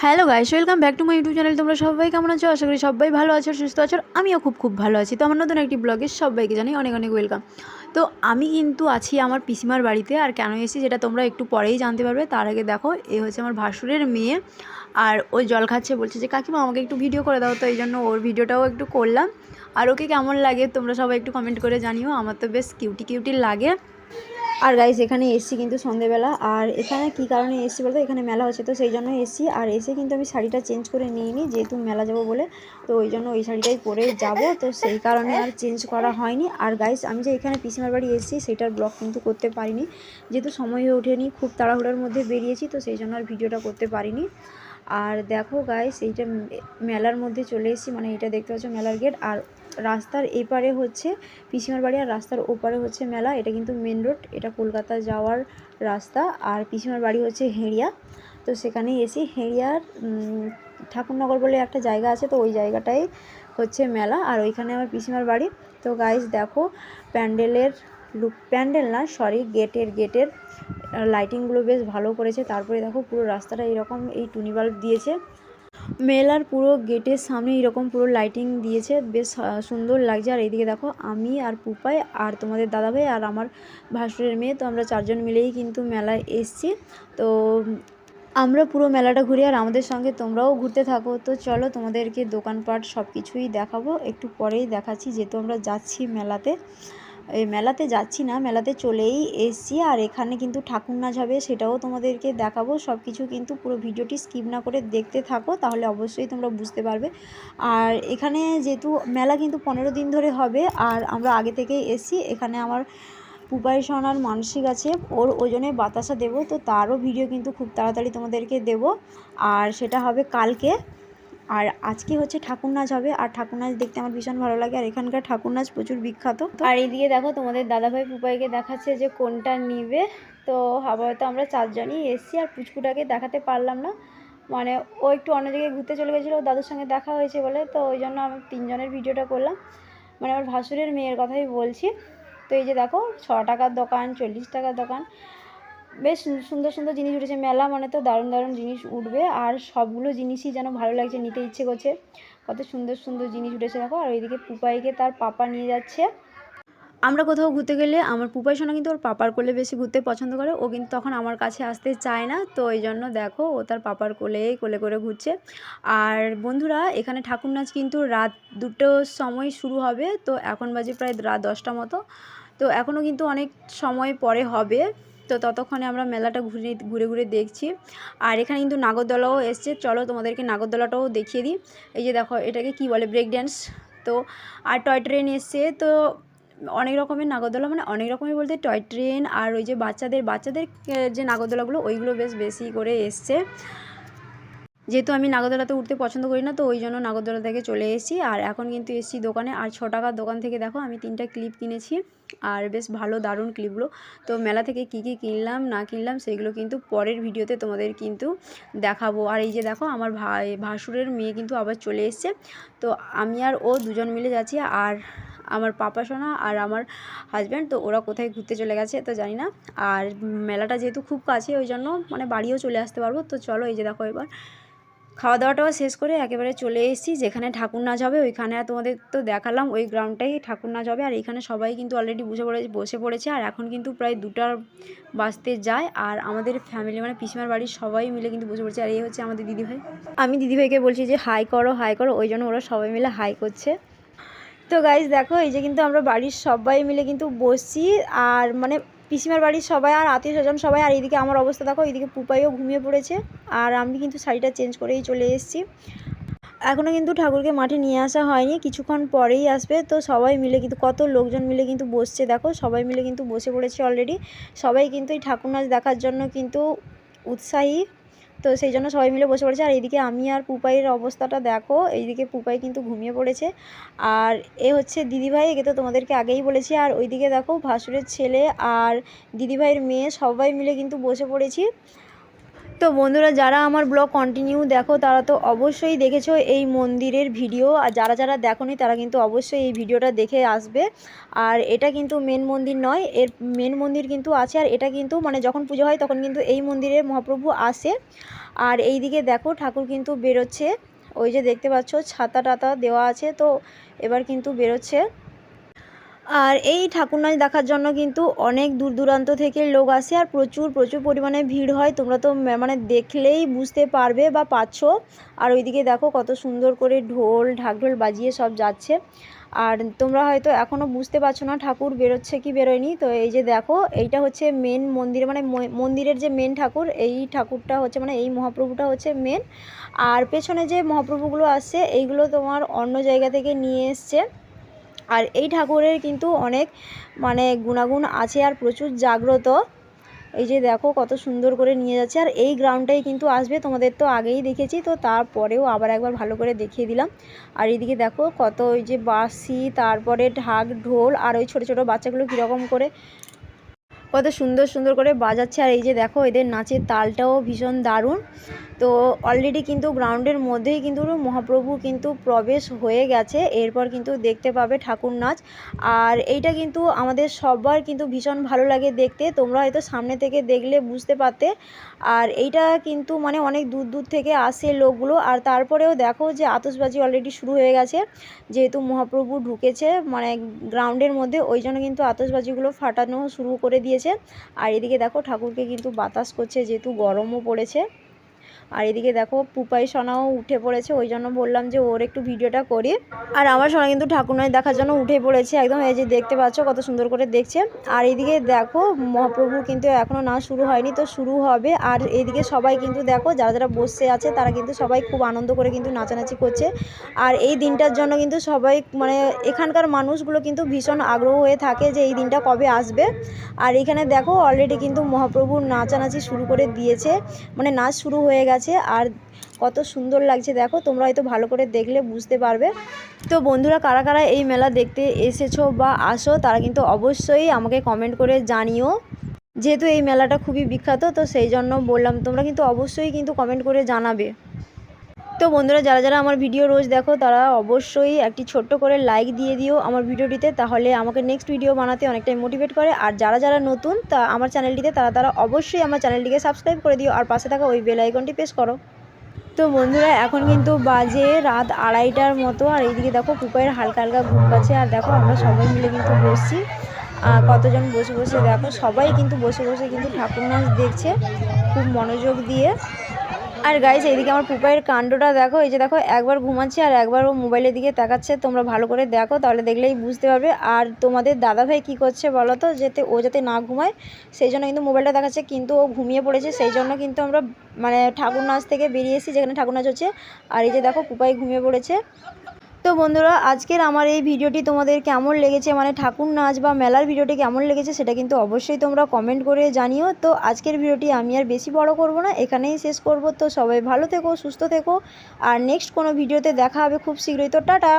Hello guys, welcome back to my YouTube channel. তোমরা সবাই কেমন আছো? আশা করি সবাই ভালো আছো, সুস্থ আছো। আমিও খুব ভালো আছি। তো আমার নতুন একটি ব্লগে সবাইকে জানাই অনেক ওয়েলকাম। তো আমি কিন্তু আছি আমার পিসিমার বাড়িতে। আর কেন এসেছি যেটা তোমরা একটু পরেই জানতে পারবে। তার আগে দেখো, এ হচ্ছে আমার ভাসুরের মেয়ে, আর ওই জল খাচ্ছে। বলছে যে কাকিমা আমাকে একটু ভিডিও করে দাও। তো এই জন্য ওর ভিডিওটাও একটু করলাম। আর ওকে কেমন লাগে তোমরা সবাই একটু কমেন্ট করে জানিও। আমার তো বেশ কিউটি লাগে। আর গাইস এখানে এসছি কিন্তু সন্ধেবেলা। আর এখানে কি কারণে এসছি বলতো, এখানে মেলা হচ্ছে, তো সেই জন্য এসছি। আর এসে কিন্তু আমি শাড়িটা চেঞ্জ করে নিইনি, যেহেতু মেলা যাব বলে। তো ওই জন্য ওই শাড়িটাই পরে যাব, তো সেই কারণে আর চেঞ্জ করা হয়নি। আর গাইস আমি যে এখানে পিসিমার বাড়ি এসেছি সেটার ব্লগ কিন্তু করতে পারিনি, যেহেতু সময় হয়ে ওঠেনি, খুব তাড়াহুড়োর মধ্যে বেরিয়েছি, তো সেই জন্য আর ভিডিওটা করতে পারিনি। আর দেখো গাইস, এইটা মেলার মধ্যে চলে এসেছি, মানে এটা দেখতে পাচ্ছ মেলার গেট। আর রাস্তার এপারে হচ্ছে পিসিমার বাড়ি, আর রাস্তার ওপারে হচ্ছে মেলা। এটা কিন্তু মেন রোড, এটা কলকাতা যাওয়ার রাস্তা। আর পিসিমার বাড়ি হচ্ছে হেড়িয়া। তো সেখানেই এসি। হেড়িয়ার ঠাকুরনগর বলে একটা জায়গা আছে, তো ওই জায়গাটাই হচ্ছে মেলা। আর ওইখানে আমার পিসিমার বাড়ি। তো গাইস দেখো, প্যান্ডেল না সরি, গেটের লাইটিংগুলো বেশ ভালো করেছে। তারপরে দেখো পুরো রাস্তাটা এরকম এই টুনি বাল্ব দিয়েছে। মেলার পুরো গেটের সামনে এরকম পুরো লাইটিং দিয়েছে, বেশ সুন্দর লাগছে। আর এইদিকে দেখো, আমি আর পুপাই আর তোমাদের দাদাভাই আর আমার ভাসুরের মেয়ে, তো আমরা চারজন মিলেই কিন্তু মেলায় এসছি। তো আমরা পুরো মেলাটা ঘুরি, আর আমাদের সঙ্গে তোমরাও ঘুরতে থাকো। তো চলো, তোমাদেরকে দোকানপাট সব কিছুই দেখাবো, একটু পরেই দেখাচ্ছি, যেহেতু আমরা যাচ্ছি মেলাতে। এই মেলাতে যাচ্ছি না, মেলাতে চলেই এসছি। আর এখানে কিন্তু ঠাকুর নাচ হবে, সেটাও তোমাদেরকে দেখাবো। সব কিছু কিন্তু পুরো ভিডিওটি স্কিপ না করে দেখতে থাকো, তাহলে অবশ্যই তোমরা বুঝতে পারবে। আর এখানে যেহেতু মেলা কিন্তু 15 দিন ধরে হবে, আর আমরা আগে থেকেই এসছি। এখানে আমার পুপাই সোনার মানসিক আছে, ওর ওজনে বাতাসা দেবো, তো তারও ভিডিও কিন্তু খুব তাড়াতাড়ি তোমাদেরকে দেবো। আর সেটা হবে কালকে। আর আজকে হচ্ছে ঠাকুর নাচ হবে, আর ঠাকুর নাচ দেখতে আমার ভীষণ ভালো লাগে। আর এখানকার ঠাকুর নাচ প্রচুর বিখ্যাত। আর এইদিকে দেখো, তোমাদের দাদাভাই পুপাইকে দেখাচ্ছে যে কোনটা নিবে। তো হয়তো আমরা চারজনই এসছি, আর পুচকুটাকে দেখাতে পারলাম না, মানে ও একটু অন্য জায়গায় ঘুরতে চলে গেছিলো, দাদুর সঙ্গে দেখা হয়েছে বলে। তো ওই জন্য আমি তিনজনের ভিডিওটা করলাম, মানে আমার ভাসুরের মেয়ের কথাই বলছি। তো এই যে দেখো, 6 টাকার দোকান, 40 টাকার দোকান, বেশ সুন্দর জিনিস উঠেছে। মেলা মানে তো দারুণ জিনিস উঠবে, আর সবগুলো জিনিসই যেন ভালো লাগছে, নিতে ইচ্ছে করছে। কত সুন্দর জিনিস উঠেছে দেখো। আর ওইদিকে পুপাইকে তার পাপা নিয়ে যাচ্ছে। আমরা কোথাও ঘুরতে গেলে আমার পুপাই সোনা কিন্তু ওর পাপার কোলে বেশি ঘুরতে পছন্দ করে, ও কিন্তু তখন আমার কাছে আসতে চায় না। তো এই জন্য দেখো, ও তার পাপার কোলে করে ঘুরছে। আর বন্ধুরা, এখানে ঠাকুর নাচ কিন্তু রাত 2টোর সময় শুরু হবে, তো এখন বাজে প্রায় রাত 10টা মতো। তো এখনও কিন্তু অনেক সময় পরে হবে, তো ততক্ষণে আমরা মেলাটা ঘুরে দেখছি। আর এখানে কিন্তু নাগরদোলাও এসছে, চলো তোমাদেরকে নাগরদোলাটাও দেখিয়ে দিই। এই যে দেখো, এটাকে কি বলে, ব্রেক ড্যান্স। তো আর টয় ট্রেন এসছে, তো অনেক রকমের নাগরদোলা, মানে অনেক রকমের বলতে টয় ট্রেন, আর ওই যে বাচ্চাদের যে নাগরদোলাগুলো, ওইগুলো বেশি করে এসছে। যেহেতু আমি নাগরদোলাতে উঠতে পছন্দ করি না, তো ওই জন্য নাগরদোলা থেকে চলে এসেছি। আর এখন কিন্তু এসেছি দোকানে। আর 6 টাকার দোকান থেকে দেখো, আমি 3টা ক্লিপ কিনেছি, আর বেশ ভালো দারুণ ক্লিপগুলো। তো মেলা থেকে কী কিনলাম না কিনলাম সেগুলো কিন্তু পরের ভিডিওতে তোমাদের কিন্তু দেখাবো। আর এই যে দেখো, আমার ভাসুরের মেয়ে কিন্তু আবার চলে এসছে। তো আমি আর ও দুজন মিলে যাচ্ছি, আর আমার পাপা সোনা আর আমার হাজব্যান্ড, তো ওরা কোথায় ঘুরতে চলে গেছে তো জানি না। আর মেলাটা যেহেতু খুব কাছে, ওই জন্য মানে বাড়িও চলে আসতে পারবো। তো চলো, এই যে দেখো, এবার খাওয়া দাওয়াটাও শেষ করে একেবারে চলে এসেছি যেখানে ঠাকুর নাচ হবে ওইখানে। আর তোমাদের তো দেখালাম ওই গ্রাউন্ডটাই ঠাকুর নাচ হবে। আর এইখানে সবাই কিন্তু অলরেডি বসে পড়েছে। আর এখন কিন্তু প্রায় 2টা বাজতে যায়। আর আমাদের ফ্যামিলি মানে পিসিমার বাড়ির সবাই মিলে কিন্তু বসে পড়েছে। আর এই হচ্ছে আমাদের দিদিভাই। আমি দিদিভাইকে বলছি যে হাই করো, ওই জন্য ওরা সবাই মিলে হাই করছে। তো গাইজ দেখো, এই যে কিন্তু আমরা বাড়ির সবাই মিলে কিন্তু বসছি, আর মানে পিসিমার বাড়ির সবাই আর আত্মীয় স্বজন সবাই। আর এইদিকে আমার অবস্থা দেখো, এইদিকে পুপাইও ঘুমিয়ে পড়েছে, আর আমি কিন্তু শাড়িটা চেঞ্জ করেই চলে এসেছি। এখনও কিন্তু ঠাকুরকে মাঠে নিয়ে আসা হয়নি, কিছুক্ষণ পরেই আসবে। তো সবাই মিলে কিন্তু কত লোকজন মিলে কিন্তু বসছে দেখো, সবাই মিলে কিন্তু বসে পড়েছে অলরেডি। সবাই কিন্তু এই ঠাকুর নাচ দেখার জন্য কিন্তু উৎসাহী, তো সেই জন্য সবাই মিলে বসে পড়েছে। আর এইদিকে আমি আর পুপাইয়ের অবস্থাটা দেখো, এইদিকে পুপাই কিন্তু ঘুমিয়ে পড়েছে। আর এ হচ্ছে দিদিভাই, একে তো তোমাদেরকে আগেই বলেছি। আর ওইদিকে দেখো, ভাসুরের ছেলে আর দিদিভাইয়ের মেয়ে সবাই মিলে কিন্তু বসে পড়েছি। তো বন্ধুরা, যারা আমার ব্লগ কন্টিনিউ দেখো তারা তো অবশ্যই দেখেছো এই মন্দিরের ভিডিও, আর যারা যারা দেখোনি তারা কিন্তু অবশ্যই এই ভিডিওটা দেখে আসবে। আর এটা কিন্তু মেন মন্দির নয়, এর মেন মন্দির কিন্তু আছে। আর এটা কিন্তু মানে যখন পুজো হয় তখন কিন্তু এই মন্দিরে মহাপ্রভু আসে। আর এই দিকে দেখো ঠাকুর কিন্তু বেরোচ্ছে, ওই যে দেখতে পাচ্ছ ছাতা টাতা দেওয়া আছে, তো এবার কিন্তু বেরোচ্ছে। আর এই ঠাকুর নাচ দেখার জন্য কিন্তু অনেক দূর দূরান্ত থেকে লোক আসে, আর প্রচুর প্রচুর পরিমাণে ভিড় হয়। তোমরা তো মানে দেখলেই বুঝতে পারবে বা পাচ্ছো। আর ওইদিকে দেখো কত সুন্দর করে ঢোল ঢাকঢোল বাজিয়ে সব যাচ্ছে। আর তোমরা হয়তো এখনও বুঝতে পারছো না ঠাকুর বেরোচ্ছে কি বেরোয়নি। তো এই যে দেখো, এইটা হচ্ছে মেন মন্দির, মানে মন্দিরের যে মেন ঠাকুর, এই ঠাকুরটা হচ্ছে মানে এই মহাপ্রভুটা হচ্ছে মেন। আর পেছনে যে মহাপ্রভুগুলো আসছে এইগুলো তোমার অন্য জায়গা থেকে নিয়ে এসছে। আর এই ঠাকুরের কিন্তু অনেক মানে গুণাগুণ আছে আর প্রচুর জাগ্রত। এই যে দেখো কত সুন্দর করে নিয়ে যাচ্ছে। আর এই গ্রাউন্ডটাই কিন্তু আসবে, তোমাদের তো আগেই দেখেছি, তো তারপরেও আবার একবার ভালো করে দেখিয়ে দিলাম। আর এইদিকে দেখো কত ওই যে বাঁশি, তারপরে ঢাক ঢোল, আর ওই ছোটো ছোটো বাচ্চাগুলো কীরকম করে কত সুন্দর সুন্দর করে বাজাচ্ছে। আর এই যে দেখো এদের নাচের তালটাও ভীষণ দারুণ। তো অলরেডি কিন্তু গ্রাউন্ডের মধ্যেই কিন্তু মহাপ্রভু কিন্তু প্রবেশ হয়ে গেছে, এরপর কিন্তু দেখতে পাবে ঠাকুর নাচ। আর এইটা কিন্তু আমাদের সবার কিন্তু ভীষণ ভালো লাগে দেখতে, তোমরা হয়তো সামনে থেকে দেখলে বুঝতে পারতে। আর এইটা কিন্তু মানে অনেক দূর দূর থেকে আসে লোকগুলো। আর তারপরেও দেখো যে আতশবাজি অলরেডি শুরু হয়ে গেছে, যেহেতু মহাপ্রভু ঢুকেছে মানে গ্রাউন্ডের মধ্যে, ওই জন্য কিন্তু আতশবাজিগুলো ফাটানো শুরু করে দিয়েছে। আর এদিকে দেখো ঠাকুরকে কিন্তু বাতাস করছে, যেহেতু গরমও পড়েছে। আর এদিকে দেখো পুপাই সোনাও উঠে পড়েছে, ওই জন্য বললাম যে ওর একটু ভিডিওটা করি। আর আমার সোনা কিন্তু ঠাকুর নাচ দেখার জন্য উঠে পড়েছে একদম, এই যে দেখতে পাচ্ছ কত সুন্দর করে দেখছে। আর এইদিকে দেখো মহাপ্রভু কিন্তু এখনও নাচ শুরু হয়নি, তো শুরু হবে। আর এইদিকে সবাই কিন্তু দেখো যারা যারা বসে আছে তারা কিন্তু সবাই খুব আনন্দ করে কিন্তু নাচানাচি করছে। আর এই দিনটার জন্য কিন্তু সবাই মানে এখানকার মানুষগুলো কিন্তু ভীষণ আগ্রহ হয়ে থাকে যে এই দিনটা কবে আসবে। আর এখানে দেখো অলরেডি কিন্তু মহাপ্রভুর নাচানাচি শুরু করে দিয়েছে, মানে নাচ শুরু হয়ে গেছে। আর কত সুন্দর লাগছে দেখো, তোমরা হয়তো ভালো করে দেখলে বুঝতে পারবে। তো বন্ধুরা, কারা কারা এই মেলা দেখতে এসেছো বা আসো তারা কিন্তু অবশ্যই আমাকে কমেন্ট করে জানিও। যেহেতু এই মেলাটা খুবই বিখ্যাত, তো সেই জন্য বললাম তোমরা কিন্তু অবশ্যই কিন্তু কমেন্ট করে জানাবে। তো বন্ধুরা, যারা যারা আমার ভিডিও রোজ দেখো তারা অবশ্যই একটি ছোট্ট করে লাইক দিয়ে দিও আমার ভিডিওটিতে, তাহলে আমাকে নেক্সট ভিডিও বানাতে অনেকটাই মোটিভেট করে। আর যারা যারা নতুন তা আমার চ্যানেলটিতে তারা অবশ্যই আমার চ্যানেলটিকে সাবস্ক্রাইব করে দিও, আর পাশে থাকা ওই বেল আইকনটি প্রেস করো। তো বন্ধুরা, এখন কিন্তু বাজে রাত 2:30টার মতো। আর এইদিকে দেখো পুপাইয়ের হালকা হালকা ঘুম পাচ্ছে। আর দেখো আমরা সবাই মিলে কিন্তু বসছি, কতজন বসে বসে দেখো সবাই কিন্তু বসে বসে কিন্তু ঠাকুর নাচ দেখছে খুব মনোযোগ দিয়ে। আর গাইস, এইদিকে আমার পুপাইয়ের কাণ্ডটা দেখো, এই যে দেখো একবার ঘুমাচ্ছে আর একবার ও মোবাইলের দিকে তাকাচ্ছে। তোমরা ভালো করে দেখো, তাহলে দেখলেই বুঝতে পারবে। আর তোমাদের দাদাভাই কি করছে বলো তো, যাতে না ঘুমায় সেই জন্য কিন্তু মোবাইলটা দেখাচ্ছে, কিন্তু ও ঘুমিয়ে পড়েছে। সেই জন্য কিন্তু আমরা মানে ঠাকুর নাচ থেকে বেরিয়ে এসেছি যেখানে ঠাকুর নাচ হচ্ছে। আর এই যে দেখো পুপাই ঘুমিয়ে পড়েছে। তো বন্ধুরা, আজকের আমার এই ভিডিওটি তোমাদের কেমন লেগেছে, মানে ঠাকুর নাচ বা মেলার ভিডিওটি কেমন লেগেছে সেটা কিন্তু অবশ্যই তোমরা কমেন্ট করে জানিও। তো আজকের ভিডিওটি আমি আর বেশি বড় করব না, এখানেই শেষ করব। তো সবাই ভালো থেকো, সুস্থ থেকো, আর নেক্সট কোনো ভিডিওতে দেখা হবে খুব শীঘ্রই। তো টাটা।